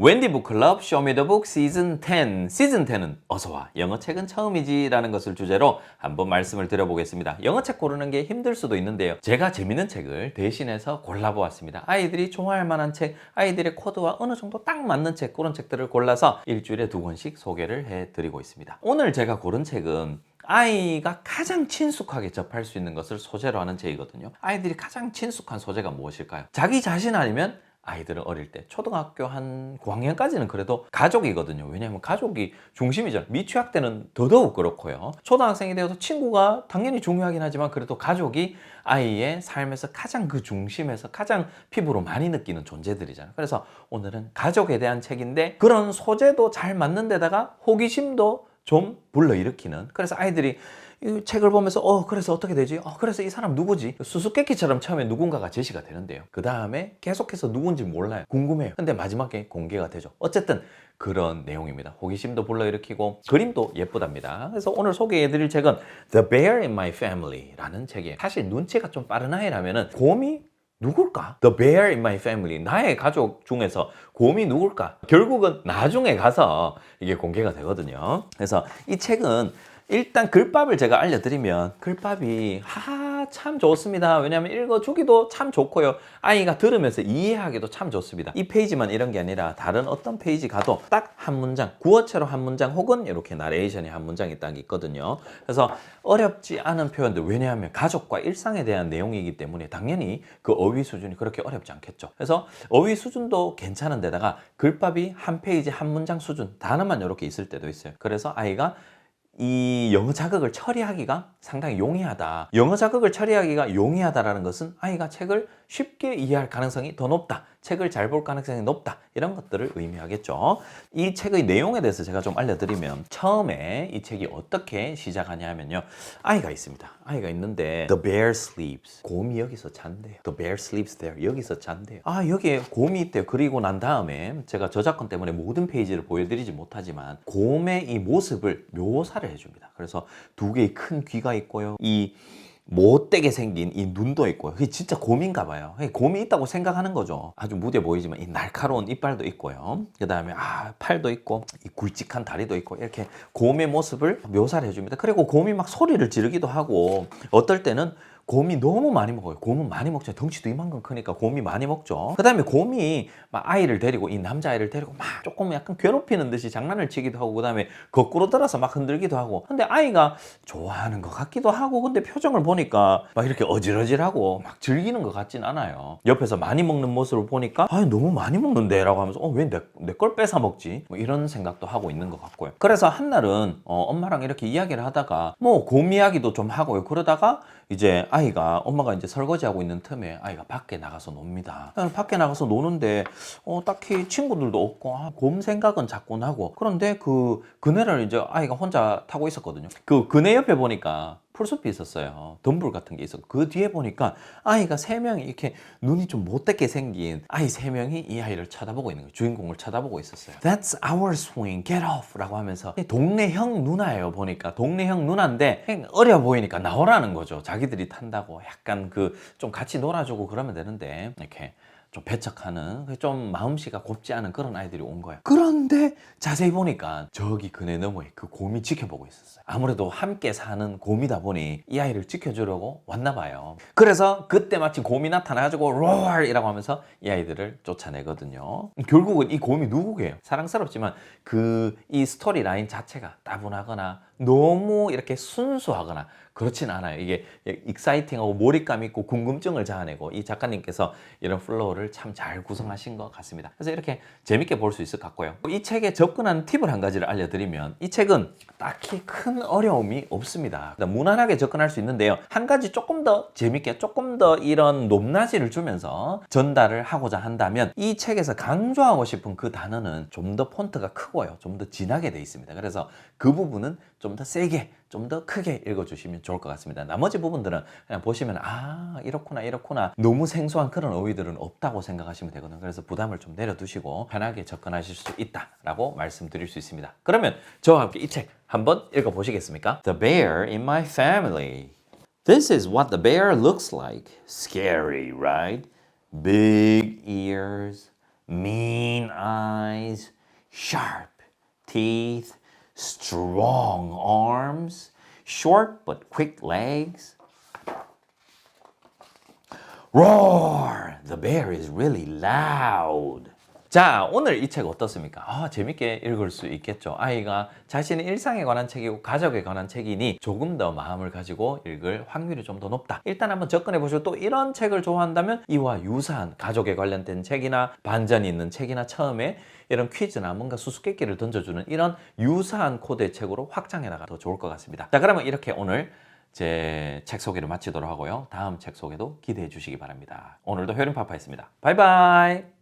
웬디 북클럽 쇼미더북 시즌 10. 시즌 10은 어서와 영어책은 처음이지 라는 것을 주제로 한번 말씀을 드려보겠습니다. 영어책 고르는 게 힘들 수도 있는데요. 제가 재밌는 책을 대신해서 골라보았습니다. 아이들이 좋아할 만한 책, 아이들의 코드와 어느 정도 딱 맞는 책, 그런 책들을 골라서 일주일에 2권씩 소개를 해드리고 있습니다. 오늘 제가 고른 책은 아이가 가장 친숙하게 접할 수 있는 것을 소재로 하는 책이거든요. 아이들이 가장 친숙한 소재가 무엇일까요? 자기 자신 아니면 아이들은 어릴 때 초등학교 한 9학년까지는 그래도 가족이거든요. 왜냐하면 가족이 중심이죠. 미취학 때는 더더욱 그렇고요. 초등학생이 되어서 친구가 당연히 중요하긴 하지만 그래도 가족이 아이의 삶에서 가장 그 중심에서 가장 피부로 많이 느끼는 존재들이잖아요. 그래서 오늘은 가족에 대한 책인데 그런 소재도 잘 맞는 데다가 호기심도 좀 불러일으키는, 그래서 아이들이 이 책을 보면서 그래서 어떻게 되지? 그래서 이 사람 누구지? 수수께끼처럼 처음에 누군가가 제시가 되는데요. 그 다음에 계속해서 누군지 몰라요. 궁금해요. 근데 마지막에 공개가 되죠. 어쨌든 그런 내용입니다. 호기심도 불러일으키고 그림도 예쁘답니다. 그래서 오늘 소개해드릴 책은 The Bear in My Family 라는 책이에요. 사실 눈치가 좀 빠른 아이라면은 곰이 누굴까? The Bear in My Family, 나의 가족 중에서 곰이 누굴까? 결국은 나중에 가서 이게 공개가 되거든요. 그래서 이 책은 일단 글밥을 제가 알려드리면 글밥이 참 좋습니다. 왜냐하면 읽어주기도 참 좋고요. 아이가 들으면서 이해하기도 참 좋습니다. 이 페이지만 이런 게 아니라 다른 어떤 페이지 가도 딱 한 문장, 구어체로 한 문장 혹은 이렇게 나레이션이 한 문장이 딱 있거든요. 그래서 어렵지 않은 표현들, 왜냐하면 가족과 일상에 대한 내용이기 때문에 당연히 그 어휘 수준이 그렇게 어렵지 않겠죠. 그래서 어휘 수준도 괜찮은 데다가 글밥이 한 페이지 한 문장 수준, 단어만 이렇게 있을 때도 있어요. 그래서 아이가 이 영어 자극을 처리하기가 상당히 용이하다. 영어 자극을 처리하기가 용이하다라는 것은 아이가 책을 쉽게 이해할 가능성이 더 높다. 책을 잘 볼 가능성이 높다. 이런 것들을 의미하겠죠. 이 책의 내용에 대해서 제가 좀 알려드리면, 처음에 이 책이 어떻게 시작하냐 하면요. 아이가 있습니다. 아이가 있는데 The bear sleeps. 곰이 여기서 잔대요. The bear sleeps there. 여기서 잔대요. 여기에 곰이 있대요. 그리고 난 다음에 제가 저작권 때문에 모든 페이지를 보여드리지 못하지만 곰의 이 모습을 묘사를 해줍니다. 그래서 두 개의 큰 귀가 있고요. 이 못되게 생긴 이 눈도 있고요. 그게 진짜 곰인가 봐요. 곰이 있다고 생각하는 거죠. 아주 무뎌 보이지만 이 날카로운 이빨도 있고요. 그 다음에 팔도 있고 이 굵직한 다리도 있고, 이렇게 곰의 모습을 묘사를 해줍니다. 그리고 곰이 막 소리를 지르기도 하고, 어떨 때는 곰이 너무 많이 먹어요. 곰은 많이 먹죠. 덩치도 이만큼 크니까 곰이 많이 먹죠. 그 다음에 곰이 막 아이를 데리고, 이 남자아이를 데리고 막 조금 약간 괴롭히는 듯이 장난을 치기도 하고, 그 다음에 거꾸로 들어서 막 흔들기도 하고. 근데 아이가 좋아하는 것 같기도 하고, 근데 표정을 보니까 막 이렇게 어질어질하고 막 즐기는 것 같진 않아요. 옆에서 많이 먹는 모습을 보니까 너무 많이 먹는데 라고 하면서 왜 내 걸 뺏어 먹지? 뭐 이런 생각도 하고 있는 것 같고요. 그래서 한날은 엄마랑 이렇게 이야기를 하다가 뭐 곰 이야기도 좀 하고요. 그러다가 이제 아이가, 엄마가 이제 설거지하고 있는 틈에 아이가 밖에 나가서 놉니다. 밖에 나가서 노는데 딱히 친구들도 없고 곰 생각은 자꾸 나고, 그런데 그 그네를 이제 아이가 혼자 타고 있었거든요. 그 그네 옆에 보니까 풀숲이 있었어요. 덤불 같은 게 있었고, 그 뒤에 보니까 아이가 3명이 이렇게 눈이 좀 못되게 생긴 아이 3명이 이 아이를 쳐다보고 있는 거예요. 주인공을 쳐다보고 있었어요. That's our swing, get off 라고 하면서, 동네 형 누나예요. 보니까 동네 형 누나인데 어려 보이니까 나오라는 거죠. 자기들이 탄다고 약간 좀 같이 놀아주고 그러면 되는데, 이렇게 좀 배척하는, 좀 마음씨가 곱지 않은 그런 아이들이 온 거예요. 그런데 자세히 보니까 저기 그네 너머에 그 곰이 지켜보고 있었어요. 아무래도 함께 사는 곰이다 보니 이 아이를 지켜주려고 왔나 봐요. 그래서 그때 마침 곰이 나타나가지고 roar 이라고 하면서 이 아이들을 쫓아내거든요. 결국은 이 곰이 누구게요? 사랑스럽지만 이 스토리 라인 자체가 따분하거나 너무 이렇게 순수하거나 그렇진 않아요. 이게 익사이팅하고 몰입감 있고 궁금증을 자아내고, 이 작가님께서 이런 플로우를 참 잘 구성하신 것 같습니다. 그래서 이렇게 재밌게 볼 수 있을 것 같고요. 이 책에 접근하는 팁을 한 가지를 알려드리면, 이 책은 딱히 큰 어려움이 없습니다. 무난하게 접근할 수 있는데요. 한 가지 조금 더 재밌게, 조금 더 이런 높낮이를 주면서 전달을 하고자 한다면, 이 책에서 강조하고 싶은 그 단어는 좀 더 폰트가 크고요. 좀 더 진하게 돼 있습니다. 그래서 그 부분은 좀 더 세게, 좀 더 크게 읽어주시면 좋을 것 같습니다. 나머지 부분들은 그냥 보시면 이렇구나 너무 생소한 그런 어휘들은 없다고 생각하시면 되거든요. 그래서 부담을 좀 내려두시고 편하게 접근하실 수 있다라고 말씀드릴 수 있습니다. 그러면 저와 함께 이 책 한번 읽어보시겠습니까? The Bear in My Family. This is what the bear looks like. Scary, right? Big ears, mean eyes, sharp teeth, strong arms, short but quick legs. Roar! The bear is really loud. 자, 오늘 이 책 어떻습니까? 재밌게 읽을 수 있겠죠. 아이가 자신의 일상에 관한 책이고 가족에 관한 책이니 조금 더 마음을 가지고 읽을 확률이 좀 더 높다. 일단 한번 접근해 보시고 또 이런 책을 좋아한다면 이와 유사한 가족에 관련된 책이나 반전이 있는 책이나 처음에 이런 퀴즈나 뭔가 수수께끼를 던져주는 이런 유사한 코드의 책으로 확장해 나가 더 좋을 것 같습니다. 자, 그러면 이렇게 오늘 제 책 소개를 마치도록 하고요. 다음 책 소개도 기대해 주시기 바랍니다. 오늘도 효린파파였습니다. 바이바이.